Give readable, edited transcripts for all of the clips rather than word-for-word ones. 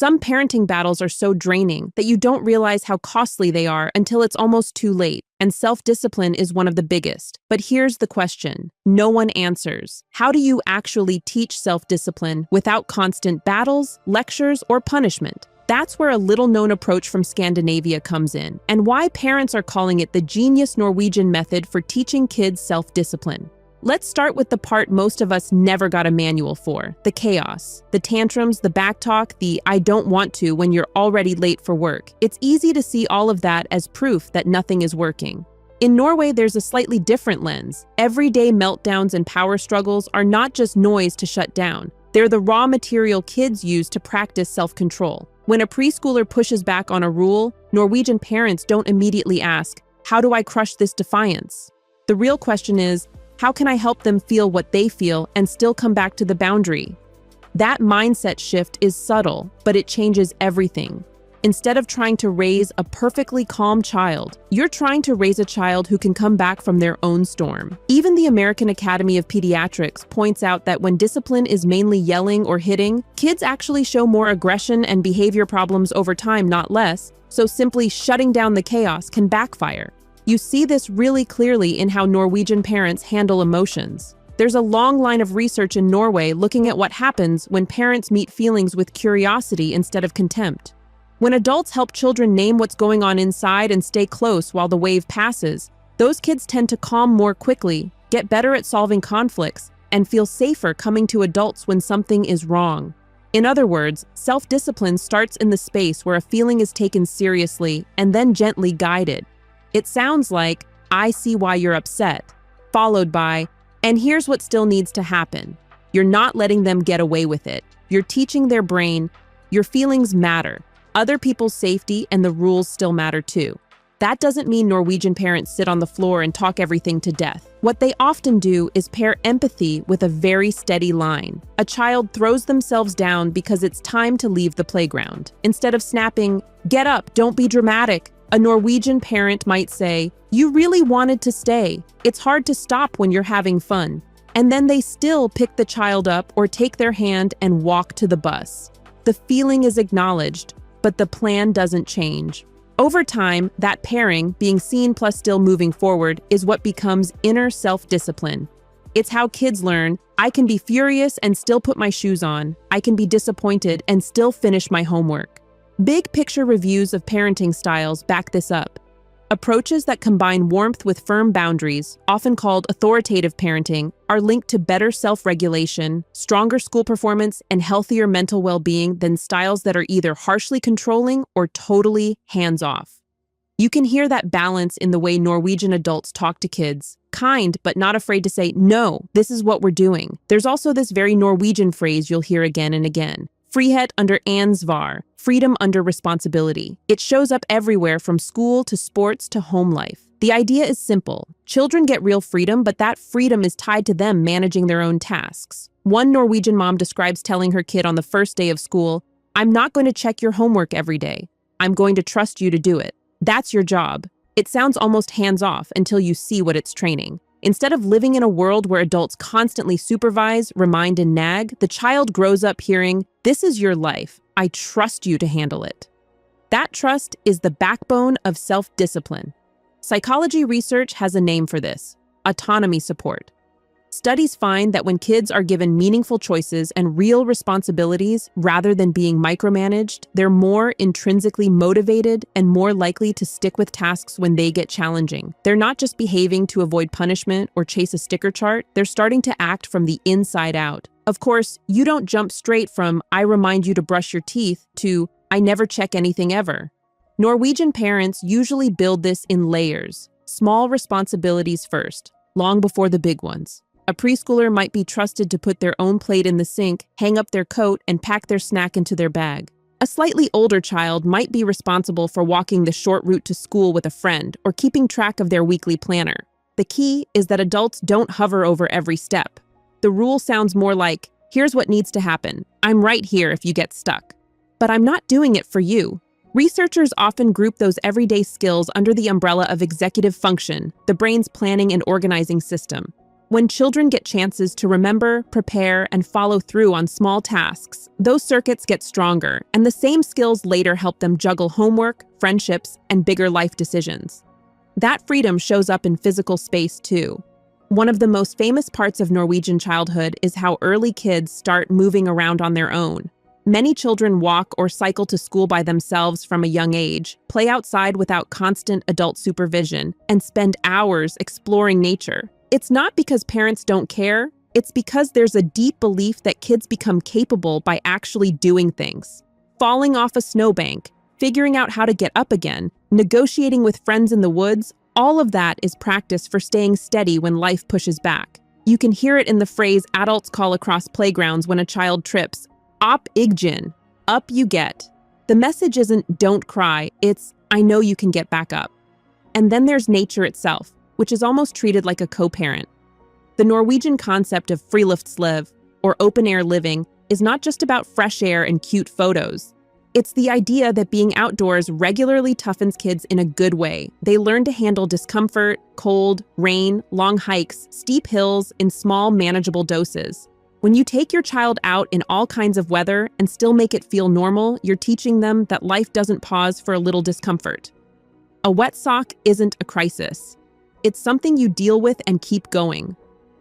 Some parenting battles are so draining that you don't realize how costly they are until it's almost too late, and self-discipline is one of the biggest. But here's the question no one answers. How do you actually teach self-discipline without constant battles, lectures, or punishment? That's where a little-known approach from Scandinavia comes in, and why parents are calling it the Genius Norwegian Method for teaching kids self-discipline. Let's start with the part most of us never got a manual for, the chaos. The tantrums, the backtalk, the "I don't want to" when you're already late for work. It's easy to see all of that as proof that nothing is working. In Norway, there's a slightly different lens. Everyday meltdowns and power struggles are not just noise to shut down. They're the raw material kids use to practice self-control. When a preschooler pushes back on a rule, Norwegian parents don't immediately ask, "How do I crush this defiance?" The real question is, how can I help them feel what they feel and still come back to the boundary? That mindset shift is subtle, but it changes everything. Instead of trying to raise a perfectly calm child, you're trying to raise a child who can come back from their own storm. Even the American Academy of Pediatrics points out that when discipline is mainly yelling or hitting, kids actually show more aggression and behavior problems over time, not less, so simply shutting down the chaos can backfire. You see this really clearly in how Norwegian parents handle emotions. There's a long line of research in Norway looking at what happens when parents meet feelings with curiosity instead of contempt. When adults help children name what's going on inside and stay close while the wave passes, those kids tend to calm more quickly, get better at solving conflicts, and feel safer coming to adults when something is wrong. In other words, self-discipline starts in the space where a feeling is taken seriously and then gently guided. It sounds like, "I see why you're upset," followed by, "And here's what still needs to happen." You're not letting them get away with it. You're teaching their brain, your feelings matter. Other people's safety and the rules still matter too. That doesn't mean Norwegian parents sit on the floor and talk everything to death. What they often do is pair empathy with a very steady line. A child throws themselves down because it's time to leave the playground. Instead of snapping, "Get up, don't be dramatic," a Norwegian parent might say, "You really wanted to stay. It's hard to stop when you're having fun." And then they still pick the child up or take their hand and walk to the bus. The feeling is acknowledged, but the plan doesn't change. Over time, that pairing, being seen plus still moving forward, is what becomes inner self-discipline. It's how kids learn, I can be furious and still put my shoes on. I can be disappointed and still finish my homework. Big picture reviews of parenting styles back this up. Approaches that combine warmth with firm boundaries, often called authoritative parenting, are linked to better self-regulation, stronger school performance, and healthier mental well-being than styles that are either harshly controlling or totally hands-off. You can hear that balance in the way Norwegian adults talk to kids, kind but not afraid to say, "No, this is what we're doing." There's also this very Norwegian phrase you'll hear again and again. Frihet under ansvar, freedom under responsibility. It shows up everywhere from school to sports to home life. The idea is simple. Children get real freedom, but that freedom is tied to them managing their own tasks. One Norwegian mom describes telling her kid on the first day of school, "I'm not going to check your homework every day. I'm going to trust you to do it. That's your job." It sounds almost hands-off until you see what it's training. Instead of living in a world where adults constantly supervise, remind, and nag, the child grows up hearing, "This is your life. I trust you to handle it." That trust is the backbone of self-discipline. Psychology research has a name for this: autonomy support. Studies find that when kids are given meaningful choices and real responsibilities rather than being micromanaged, they're more intrinsically motivated and more likely to stick with tasks when they get challenging. They're not just behaving to avoid punishment or chase a sticker chart, they're starting to act from the inside out. Of course, you don't jump straight from "I remind you to brush your teeth" to "I never check anything ever." Norwegian parents usually build this in layers, small responsibilities first, long before the big ones. A preschooler might be trusted to put their own plate in the sink, hang up their coat, and pack their snack into their bag. A slightly older child might be responsible for walking the short route to school with a friend or keeping track of their weekly planner. The key is that adults don't hover over every step. The rule sounds more like, "Here's what needs to happen. I'm right here if you get stuck. But I'm not doing it for you." Researchers often group those everyday skills under the umbrella of executive function, the brain's planning and organizing system. When children get chances to remember, prepare, and follow through on small tasks, those circuits get stronger, and the same skills later help them juggle homework, friendships, and bigger life decisions. That freedom shows up in physical space, too. One of the most famous parts of Norwegian childhood is how early kids start moving around on their own. Many children walk or cycle to school by themselves from a young age, play outside without constant adult supervision, and spend hours exploring nature. It's not because parents don't care, it's because there's a deep belief that kids become capable by actually doing things. Falling off a snowbank, figuring out how to get up again, negotiating with friends in the woods, all of that is practice for staying steady when life pushes back. You can hear it in the phrase adults call across playgrounds when a child trips, "Opp Igjin," up you get. The message isn't don't cry, it's I know you can get back up. And then there's nature itself, which is almost treated like a co-parent. The Norwegian concept of friluftsliv, or open-air living, is not just about fresh air and cute photos. It's the idea that being outdoors regularly toughens kids in a good way. They learn to handle discomfort, cold, rain, long hikes, steep hills in small, manageable doses. When you take your child out in all kinds of weather and still make it feel normal, you're teaching them that life doesn't pause for a little discomfort. A wet sock isn't a crisis. It's something you deal with and keep going.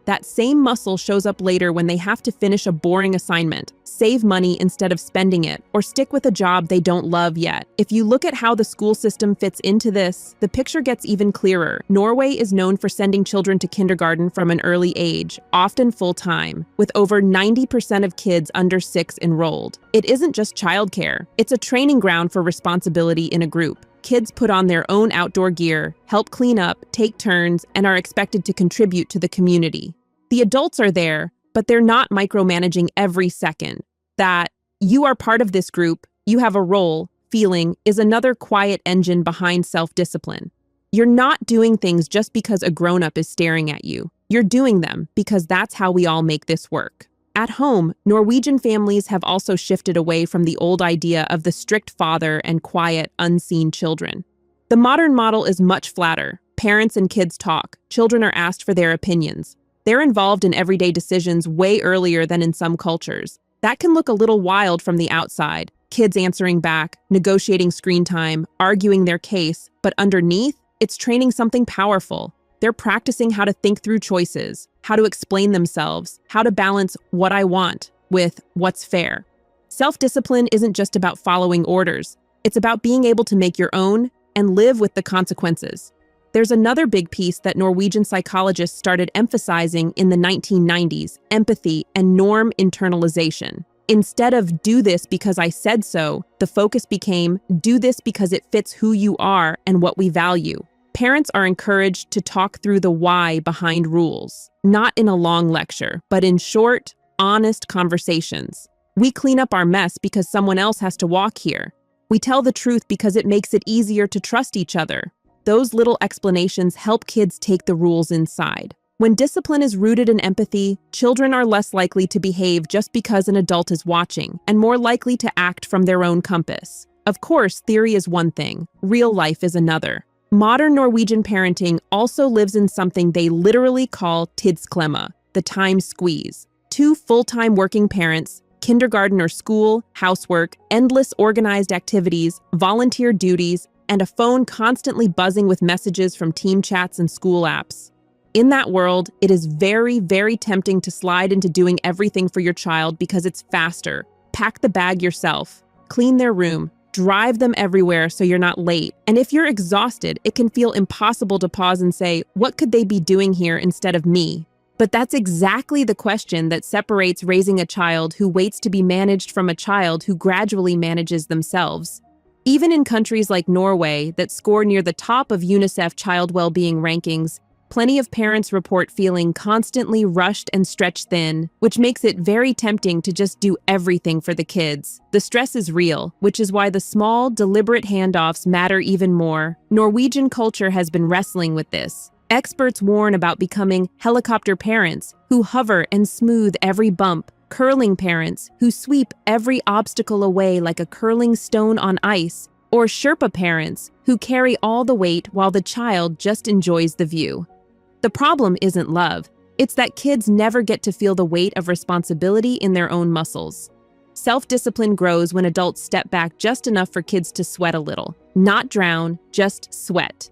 That same muscle shows up later when they have to finish a boring assignment, save money instead of spending it, or stick with a job they don't love yet. If you look at how the school system fits into this, the picture gets even clearer. Norway is known for sending children to kindergarten from an early age, often full-time, with over 90% of kids under 6 enrolled. It isn't just childcare, it's a training ground for responsibility in a group. Kids put on their own outdoor gear, help clean up, take turns, and are expected to contribute to the community. The adults are there, but they're not micromanaging every second. That you are part of this group, you have a role, feeling is another quiet engine behind self-discipline. You're not doing things just because a grown-up is staring at you. You're doing them because that's how we all make this work. At home, Norwegian families have also shifted away from the old idea of the strict father and quiet, unseen children. The modern model is much flatter. Parents and kids talk. Children are asked for their opinions. They're involved in everyday decisions way earlier than in some cultures. That can look a little wild from the outside. Kids answering back, negotiating screen time, arguing their case, but underneath, it's training something powerful. They're practicing how to think through choices, how to explain themselves, how to balance what I want with what's fair. Self-discipline isn't just about following orders. It's about being able to make your own and live with the consequences. There's another big piece that Norwegian psychologists started emphasizing in the 1990s, empathy and norm internalization. Instead of do this because I said so, the focus became do this because it fits who you are and what we value. Parents are encouraged to talk through the why behind rules, not in a long lecture, but in short, honest conversations. We clean up our mess because someone else has to walk here. We tell the truth because it makes it easier to trust each other. Those little explanations help kids take the rules inside. When discipline is rooted in empathy, children are less likely to behave just because an adult is watching, and more likely to act from their own compass. Of course, theory is one thing, real life is another. Modern Norwegian parenting also lives in something they literally call tidsklemma, the time squeeze. 2 full-time working parents, kindergarten or school, housework, endless organized activities, volunteer duties, and a phone constantly buzzing with messages from team chats and school apps. In that world, it is very, very tempting to slide into doing everything for your child because it's faster. Pack the bag yourself, clean their room, drive them everywhere so you're not late. And if you're exhausted, it can feel impossible to pause and say, what could they be doing here instead of me? But that's exactly the question that separates raising a child who waits to be managed from a child who gradually manages themselves. Even in countries like Norway that score near the top of UNICEF child well-being rankings, plenty of parents report feeling constantly rushed and stretched thin, which makes it very tempting to just do everything for the kids. The stress is real, which is why the small, deliberate handoffs matter even more. Norwegian culture has been wrestling with this. Experts warn about becoming helicopter parents who hover and smooth every bump, curling parents who sweep every obstacle away like a curling stone on ice, or Sherpa parents who carry all the weight while the child just enjoys the view. The problem isn't love, It's that kids never get to feel the weight of responsibility in their own muscles. Self-discipline grows when adults step back just enough for kids to sweat a little. Not drown, just sweat.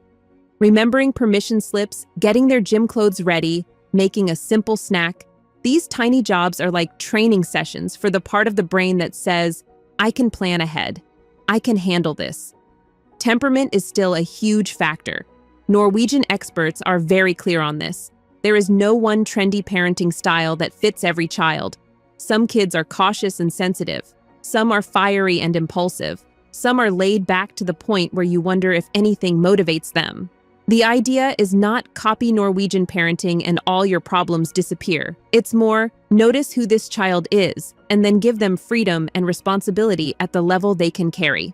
Remembering permission slips, getting their gym clothes ready, making a simple snack. These tiny jobs are like training sessions for the part of the brain that says, I can plan ahead. I can handle this. Temperament is still a huge factor. Norwegian experts are very clear on this. There is no one trendy parenting style that fits every child. Some kids are cautious and sensitive. Some are fiery and impulsive. Some are laid back to the point where you wonder if anything motivates them. The idea is not copy Norwegian parenting and all your problems disappear. It's more, notice who this child is, and then give them freedom and responsibility at the level they can carry.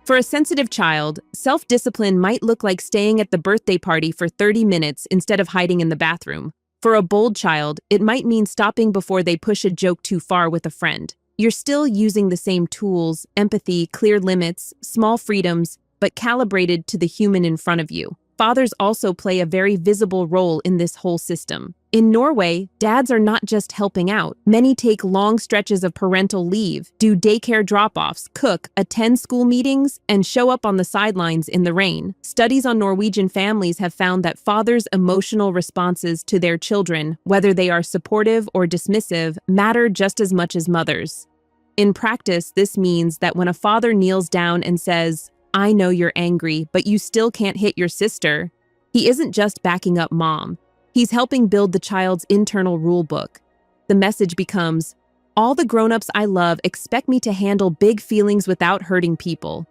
For a sensitive child, self-discipline might look like staying at the birthday party for 30 minutes instead of hiding in the bathroom. For a bold child, it might mean stopping before they push a joke too far with a friend. You're still using the same tools, empathy, clear limits, small freedoms, but calibrated to the human in front of you. Fathers also play a very visible role in this whole system. In Norway, dads are not just helping out. Many take long stretches of parental leave, do daycare drop-offs, cook, attend school meetings, and show up on the sidelines in the rain. Studies on Norwegian families have found that fathers' emotional responses to their children, whether they are supportive or dismissive, matter just as much as mothers. In practice, this means that when a father kneels down and says, I know you're angry, but you still can't hit your sister, he isn't just backing up mom. He's helping build the child's internal rule book. The message becomes, all the grown-ups I love expect me to handle big feelings without hurting people.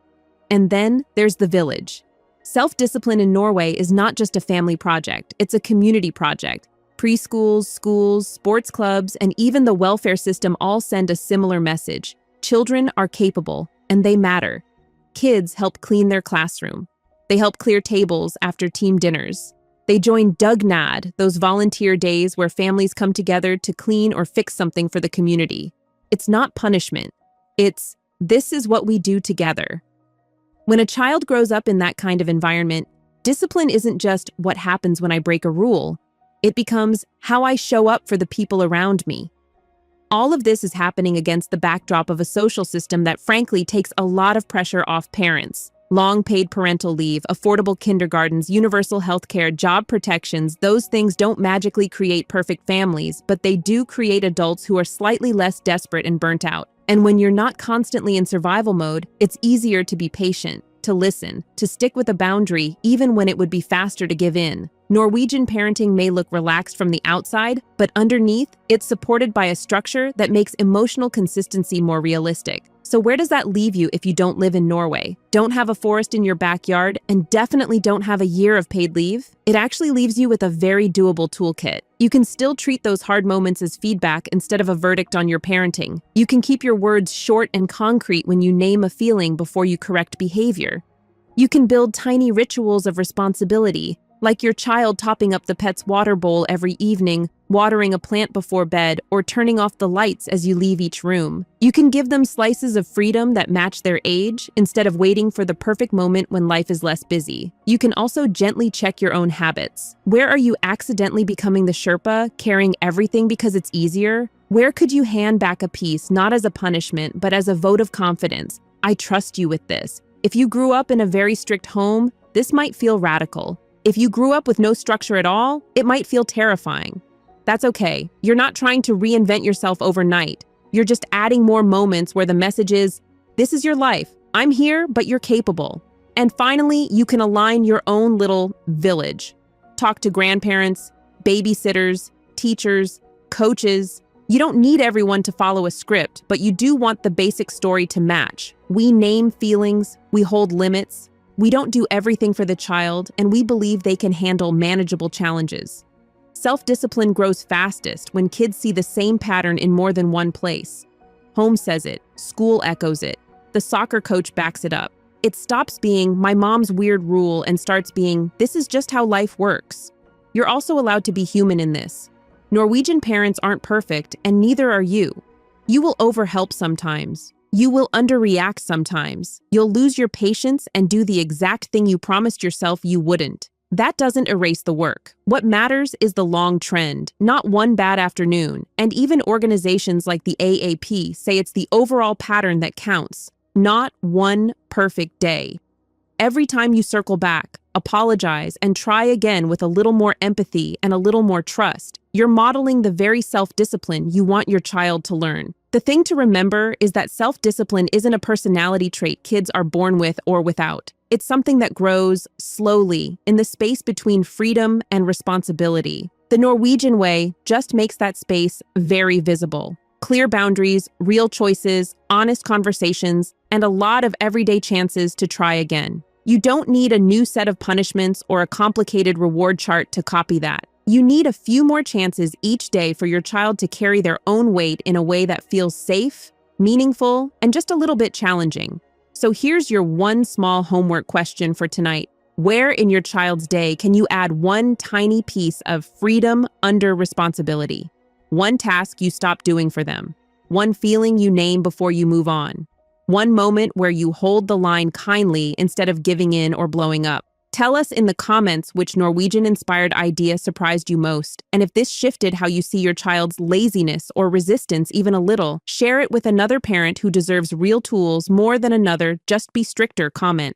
And then there's the village. Self-discipline in Norway is not just a family project, it's a community project. Preschools, schools, sports clubs, and even the welfare system all send a similar message. Children are capable, and they matter. Kids help clean their classroom. They help clear tables after team dinners. They join Dugnad, those volunteer days where families come together to clean or fix something for the community. It's not punishment. It's, this is what we do together. When a child grows up in that kind of environment, discipline isn't just what happens when I break a rule. It becomes how I show up for the people around me. All of this is happening against the backdrop of a social system that frankly takes a lot of pressure off parents. Long paid parental leave, affordable kindergartens, universal health care, job protections, those things don't magically create perfect families, but they do create adults who are slightly less desperate and burnt out. And when you're not constantly in survival mode, it's easier to be patient, to listen, to stick with a boundary, even when it would be faster to give in. Norwegian parenting may look relaxed from the outside, but underneath, it's supported by a structure that makes emotional consistency more realistic. So where does that leave you if you don't live in Norway, don't have a forest in your backyard, and definitely don't have a year of paid leave? It actually leaves you with a very doable toolkit. You can still treat those hard moments as feedback instead of a verdict on your parenting. You can keep your words short and concrete when you name a feeling before you correct behavior. You can build tiny rituals of responsibility, like your child topping up the pet's water bowl every evening, watering a plant before bed, or turning off the lights as you leave each room. You can give them slices of freedom that match their age instead of waiting for the perfect moment when life is less busy. You can also gently check your own habits. Where are you accidentally becoming the Sherpa, carrying everything because it's easier? Where could you hand back a piece, not as a punishment, but as a vote of confidence? I trust you with this. If you grew up in a very strict home, this might feel radical. If you grew up with no structure at all, it might feel terrifying. That's okay. You're not trying to reinvent yourself overnight. You're just adding more moments where the message is, this is your life. I'm here, but you're capable. And finally, you can align your own little village. Talk to grandparents, babysitters, teachers, coaches. You don't need everyone to follow a script, but you do want the basic story to match. We name feelings, we hold limits. We don't do everything for the child, and we believe they can handle manageable challenges. Self-discipline grows fastest when kids see the same pattern in more than one place. Home says it, school echoes it, the soccer coach backs it up. It stops being my mom's weird rule and starts being, this is just how life works. You're also allowed to be human in this. Norwegian parents aren't perfect, and neither are you. You will overhelp sometimes. You will underreact sometimes. You'll lose your patience and do the exact thing you promised yourself you wouldn't. That doesn't erase the work. What matters is the long trend, not one bad afternoon. And even organizations like the AAP say it's the overall pattern that counts, not one perfect day. Every time you circle back, apologize, and try again with a little more empathy and a little more trust, you're modeling the very self-discipline you want your child to learn. The thing to remember is that self-discipline isn't a personality trait kids are born with or without. It's something that grows slowly in the space between freedom and responsibility. The Norwegian way just makes that space very visible. Clear boundaries, real choices, honest conversations, and a lot of everyday chances to try again. You don't need a new set of punishments or a complicated reward chart to copy that. You need a few more chances each day for your child to carry their own weight in a way that feels safe, meaningful, and just a little bit challenging. So here's your one small homework question for tonight. Where in your child's day can you add one tiny piece of freedom under responsibility? One task you stop doing for them. One feeling you name before you move on. One moment where you hold the line kindly instead of giving in or blowing up. Tell us in the comments which Norwegian-inspired idea surprised you most, and if this shifted how you see your child's laziness or resistance even a little. Share it with another parent who deserves real tools more than another "just be stricter" comment.